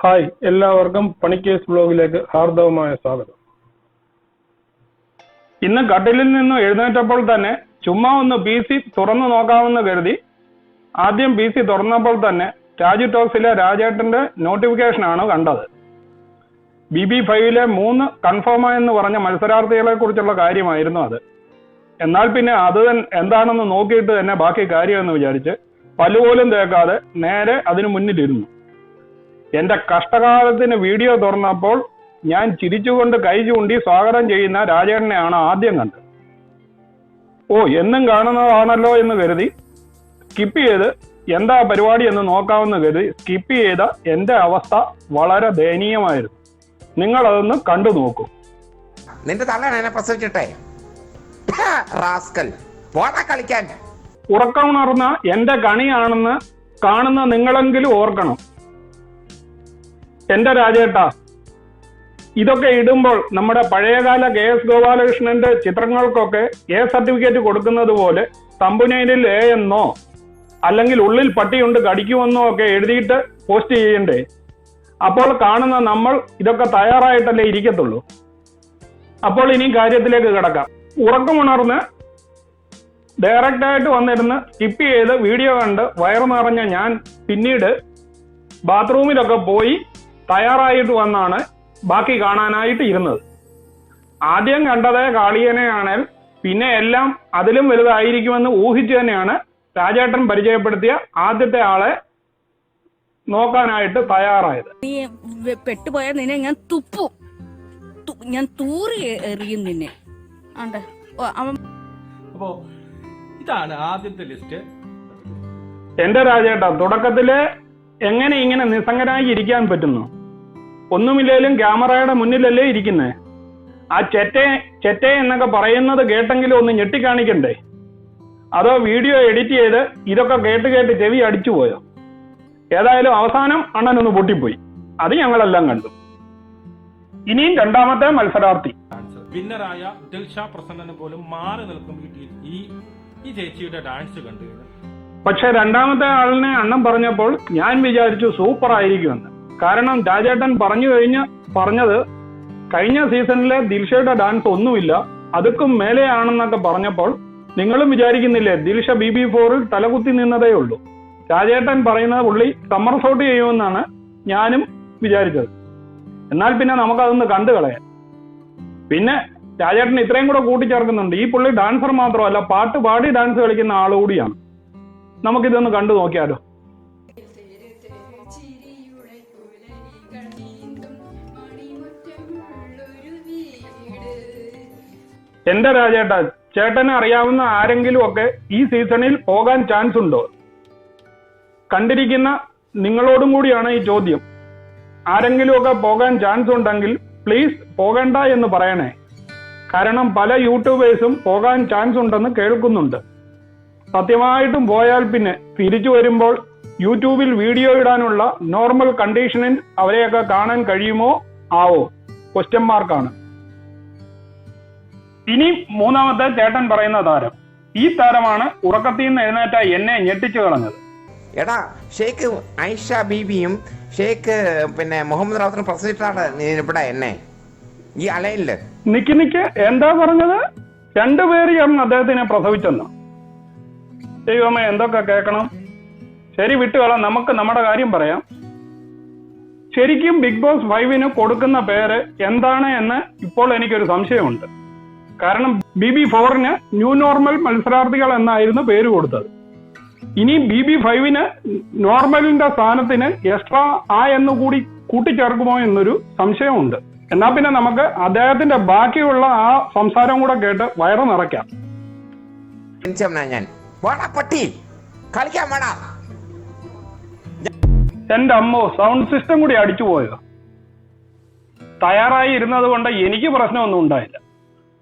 Hi, എല്ലാവർക്കും പണിക്കേസ് ബ്ലോഗിലേക്ക് ഹാർദവമായ സ്വാഗതം. ഇന്ന് കട്ടിലിൽ നിന്ന് എഴുന്നേറ്റപ്പോൾ തന്നെ ചുമ്മാ ഒന്ന് PC തുറന്നു നോക്കാമെന്ന് കരുതി ആദ്യം PC തുറന്നപ്പോൾ തന്നെ രാജു ടോക്സിലെ രാജേട്ടന്റെ നോട്ടിഫിക്കേഷനാണ് കണ്ടത്. BB5 3 കൺഫേമായെന്ന് പറഞ്ഞ മത്സരാർത്ഥികളെ കുറിച്ചുള്ള കാര്യമായിരുന്നു അത്. എന്നാൽ പിന്നെ അത് എന്താണെന്ന് നോക്കിയിട്ട് തന്നെ ബാക്കി കാര്യമെന്ന് വിചാരിച്ച് പല്ലുപോലും തേക്കാതെ നേരെ അതിനു മുന്നിലിരുന്നു. എന്റെ കഷ്ടകാലത്തിന് വീഡിയോ തുറന്നപ്പോൾ ഞാൻ ചിരിച്ചുകൊണ്ട് കൈ ചൂണ്ടി സ്വാഗതം ചെയ്യുന്ന രാജേട്ടനെയാണ് ആദ്യം കണ്ടത്. എന്നും കാണുന്നതാണല്ലോ എന്ന് കരുതി സ്കിപ്പ് ചെയ്ത് എന്താ പരിപാടി എന്ന് നോക്കാമെന്ന് കരുതി സ്കിപ്പ് ചെയ്ത എന്റെ അവസ്ഥ വളരെ ദയനീയമായിരുന്നു. നിങ്ങൾ അതൊന്ന് കണ്ടു നോക്കൂ. നിന്റെ തള്ളയാണ് എന്നെ പ്രസവിച്ചിട്ടെ റാസ്കൽ പോടാ കളിക്കാൻ. ഉറക്കമുണർന്ന എന്റെ കണിയാണെന്ന് കാണുന്ന നിങ്ങളെങ്കിലും ഓർക്കണം. എന്റെ രാജേട്ടാ, ഇതൊക്കെ ഇടുമ്പോൾ നമ്മുടെ പഴയകാല KS ഗോപാലകൃഷ്ണന്റെ ചിത്രങ്ങൾക്കൊക്കെ A സർട്ടിഫിക്കറ്റ് കൊടുക്കുന്നത് പോലെ തമ്പുനൈനിൽ A എന്നോ അല്ലെങ്കിൽ ഉള്ളിൽ പട്ടിയുണ്ട് കടിക്കുമെന്നോ ഒക്കെ എഴുതിയിട്ട് പോസ്റ്റ് ചെയ്യണ്ടേ? അപ്പോൾ കാണുന്ന നമ്മൾ ഇതൊക്കെ തയ്യാറായിട്ടല്ലേ ഇരിക്കത്തുള്ളൂ. അപ്പോൾ ഇനി കാര്യത്തിലേക്ക് കിടക്കാം. ഉറക്കമുണർന്ന് ഡയറക്റ്റായിട്ട് വന്നിരുന്ന് സ്കിപ്പ് ചെയ്ത് വീഡിയോ കണ്ട് വയറു നിറഞ്ഞ ഞാൻ പിന്നീട് ബാത്റൂമിലൊക്കെ പോയി തയ്യാറായിട്ട് വന്നാണ് ബാക്കി കാണാനായിട്ട് ഇരുന്നത്. ആദ്യം കണ്ടത് കാളിയനെയാണെങ്കിൽ പിന്നെ എല്ലാം അതിലും വലുതായിരിക്കുമെന്ന് ഊഹിച്ചു തന്നെയാണ് രാജേട്ടൻ പരിചയപ്പെടുത്തിയ ആദ്യത്തെ ആളെ നോക്കാനായിട്ട് തയ്യാറായത്. നീ പെട്ടുപോയാൽ നിന്നെ ഞാൻ തുപ്പും, ഞാൻ തൂറി എറിയും നിന്നെ. അപ്പോ ഇതാണ് ആദ്യത്തെ ലിസ്റ്റ്. എന്റെ രാജേട്ടാ, തുടക്കത്തില് എങ്ങനെ ഇങ്ങനെ നിസ്സംഗനായി ഇരിക്കാൻ പറ്റുന്നു? ഒന്നുമില്ലേലും ക്യാമറയുടെ മുന്നിലല്ലേ ഇരിക്കുന്നേ. ആ ചെറ്റേ എന്നൊക്കെ പറയുന്നത് കേട്ടെങ്കിലും ഒന്ന് ഞെട്ടിക്കാണിക്കണ്ടേ? അതോ വീഡിയോ എഡിറ്റ് ചെയ്ത് ഇതൊക്കെ കേട്ട് ചെവി അടിച്ചു പോയോ? ഏതായാലും അവസാനം അണ്ണനൊന്ന് പൊട്ടിപ്പോയി. അത് ഞങ്ങളെല്ലാം കണ്ടു. ഇനിയും രണ്ടാമത്തെ മത്സരാർത്ഥി വിന്നറായ ദിൽഷ പ്രസന്നന് പോലും മാറി നിൽക്കും ഈ ചേച്ചിയുടെ ഡാൻസ് കണ്ടു. പക്ഷെ രണ്ടാമത്തെ ആളിനെ അണ്ണൻ പറഞ്ഞപ്പോൾ ഞാൻ വിചാരിച്ചു സൂപ്പർ ആയിരിക്കുമെന്ന്. കാരണം രാജേട്ടൻ പറഞ്ഞത് കഴിഞ്ഞ സീസണിലെ ദിൽഷയുടെ ഡാൻസ് ഒന്നുമില്ല, അതുക്കും മേലെയാണെന്നൊക്കെ പറഞ്ഞപ്പോൾ നിങ്ങളും വിചാരിക്കുന്നില്ലേ ദിൽഷ BB4 തലകുത്തി നിന്നതേ ഉള്ളൂ. രാജേട്ടൻ പറയുന്നത് പുള്ളി സമ്മർസോട്ട് ചെയ്യുമെന്നാണ് ഞാനും വിചാരിച്ചത്. എന്നാൽ പിന്നെ നമുക്കതൊന്ന് കണ്ടു കളയാം. പിന്നെ രാജേട്ടൻ ഇത്രയും കൂടെ കൂട്ടിച്ചേർക്കുന്നുണ്ട്. ഈ പുള്ളി ഡാൻസർ മാത്രമല്ല, പാട്ട് പാടി ഡാൻസ് കളിക്കുന്ന ആളുകൂടിയാണ്. നമുക്കിതൊന്ന് കണ്ടു നോക്കിയാലോ. എന്റെ രാജേട്ടാ, ചേട്ടനെ അറിയാവുന്ന ആരെങ്കിലും ഒക്കെ ഈ സീസണിൽ പോകാൻ ചാൻസ് ഉണ്ടോ? കണ്ടിരിക്കുന്ന നിങ്ങളോടും കൂടിയാണ് ഈ ചോദ്യം. ആരെങ്കിലും ഒക്കെ പോകാൻ ചാൻസ് ഉണ്ടെങ്കിൽ പ്ലീസ് പോകണ്ട എന്ന് പറയണേ. കാരണം പല യൂട്യൂബേഴ്സും പോകാൻ ചാൻസ് ഉണ്ടെന്ന് കേൾക്കുന്നുണ്ട്. സത്യമായിട്ടും പോയാൽ പിന്നെ തിരിച്ചു വരുമ്പോൾ യൂട്യൂബിൽ വീഡിയോ ഇടാനുള്ള നോർമൽ കണ്ടീഷനിൽ അവരെയൊക്കെ കാണാൻ കഴിയുമോ ആവോ? ക്വസ്റ്റ്യൻ മാർക്കാണ്. ഇനി മൂന്നാമത്തെ ചേട്ടൻ പറയുന്ന താരം. ഈ താരമാണ് ഉറക്കത്തിൽ നിന്ന് എഴുന്നേറ്റ എന്നെ ഞെട്ടിച്ചു കളഞ്ഞത്. എടാ, ഷേഖ് ഐഷ ബീബിയും ഷേഖ് പിന്നെ മുഹമ്മദ് റാഫിനും പ്രസവിച്ചിട്ടാണ് ഇവിടെ എന്നെ ഈ അലയില് നിക്ക് എന്താ പറഞ്ഞത്? രണ്ടുപേര് ചേർന്ന് അദ്ദേഹത്തിനെ പ്രസവിച്ചെന്നോ? ദൈവമേ, എന്തൊക്കെ കേൾക്കണം. ശരി, വിട്ടുകളാം. നമുക്ക് നമ്മുടെ കാര്യം പറയാം. ശരിക്കും ബിഗ് ബോസ് 5 കൊടുക്കുന്ന പേര് എന്താണ് എന്ന് ഇപ്പോൾ എനിക്കൊരു സംശയമുണ്ട്. കാരണം BB4 ന്യൂ നോർമൽ മത്സരാർത്ഥികൾ എന്നായിരുന്നു പേര് കൊടുത്തത്. ഇനി BB5 നോർമലിന്റെ സ്ഥാനത്തിന് എക്സ്ട്രാ എന്ന് കൂടി കൂട്ടിച്ചേർക്കുമോ എന്നൊരു സംശയമുണ്ട്. എന്നാ പിന്നെ നമുക്ക് അദ്ദേഹത്തിന്റെ ബാക്കിയുള്ള ആ സംസാരം കൂടെ കേട്ട് വയറ് നിറയ്ക്കാം. ഞാൻ പട്ടി കളിക്കാൻ വേണ. എന്റെ അമ്മോ, സൗണ്ട് സിസ്റ്റം കൂടി അടിച്ചു പോയോ? തയ്യാറായി ഇരുന്നത് കൊണ്ട് എനിക്ക് പ്രശ്നമൊന്നും ഉണ്ടായില്ല.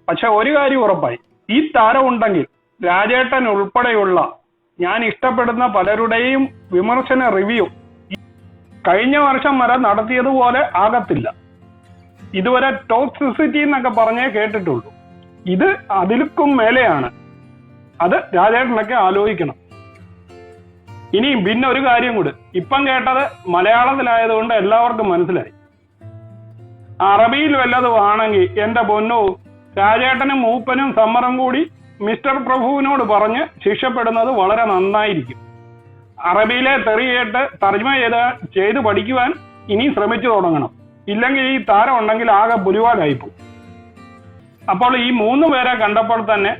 പക്ഷെ ഒരു കാര്യം ഉറപ്പായി, ഈ താരം ഉണ്ടെങ്കിൽ രാജേട്ടൻ ഉൾപ്പെടെയുള്ള ഞാൻ ഇഷ്ടപ്പെടുന്ന പലരുടെയും വിമർശന റിവ്യൂ കഴിഞ്ഞ വർഷം വരെ നടത്തിയതുപോലെ ആകത്തില്ല. ഇതുവരെ ടോക്സിസിറ്റി എന്നൊക്കെ പറഞ്ഞേ കേട്ടിട്ടുള്ളൂ. ഇത് അതിൽക്കും മേലെയാണ്. അത് രാജേട്ടനൊക്കെ ആലോചിക്കണം. ഇനിയും പിന്നെ ഒരു കാര്യം കൂടി, ഇപ്പം കേട്ടത് മലയാളത്തിലായതുകൊണ്ട് എല്ലാവർക്കും മനസ്സിലായി. അറബിയിൽ വല്ലതും ആണെങ്കിൽ എന്റെ പൊന്നോ, രാജേട്ടനും മൂപ്പനും സമ്മറും കൂടി മിസ്റ്റർ പ്രഭുവിനോട് പറഞ്ഞ് ശിക്ഷപ്പെടുന്നത് വളരെ നന്നായിരിക്കും. അറബിയിലെ തെറി കേട്ട് തർജ്ജമ ചെയ്ത് പഠിക്കുവാൻ ഇനി ശ്രമിച്ചു തുടങ്ങണം. ഇല്ലെങ്കിൽ ഈ താരം ഉണ്ടെങ്കിൽ ആകെ പുലിവാലായിപ്പോ. അപ്പോൾ ഈ 3 പേരെ കണ്ടപ്പോൾ തന്നെ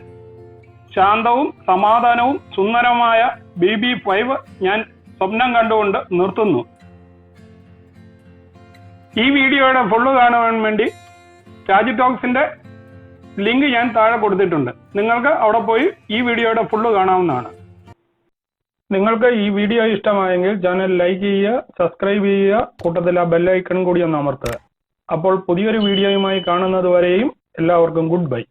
ശാന്തവും സമാധാനവും സുന്ദരമായ BB5 ഞാൻ സ്വപ്നം കണ്ടുകൊണ്ട് നിർത്തുന്നു. ഈ വീഡിയോയുടെ ഫുള്ള് കാണുവാൻ വേണ്ടി രാജു ടോക്സിന്റെ ലിങ്ക് ഞാൻ താഴെ കൊടുത്തിട്ടുണ്ട്. നിങ്ങൾക്ക് അവിടെ പോയി ഈ വീഡിയോയുടെ ഫുള്ള് കാണാവുന്നതാണ്. നിങ്ങൾക്ക് ഈ വീഡിയോ ഇഷ്ടമായെങ്കിൽ ചാനൽ ലൈക്ക് ചെയ്യുക, സബ്സ്ക്രൈബ് ചെയ്യുക, കൂട്ടത്തിൽ ആ ബെല്ലൈക്കൺ കൂടി ഒന്ന് അമർത്തുക. അപ്പോൾ പുതിയൊരു വീഡിയോയുമായി കാണുന്നത് വരെയും എല്ലാവർക്കും ഗുഡ് ബൈ.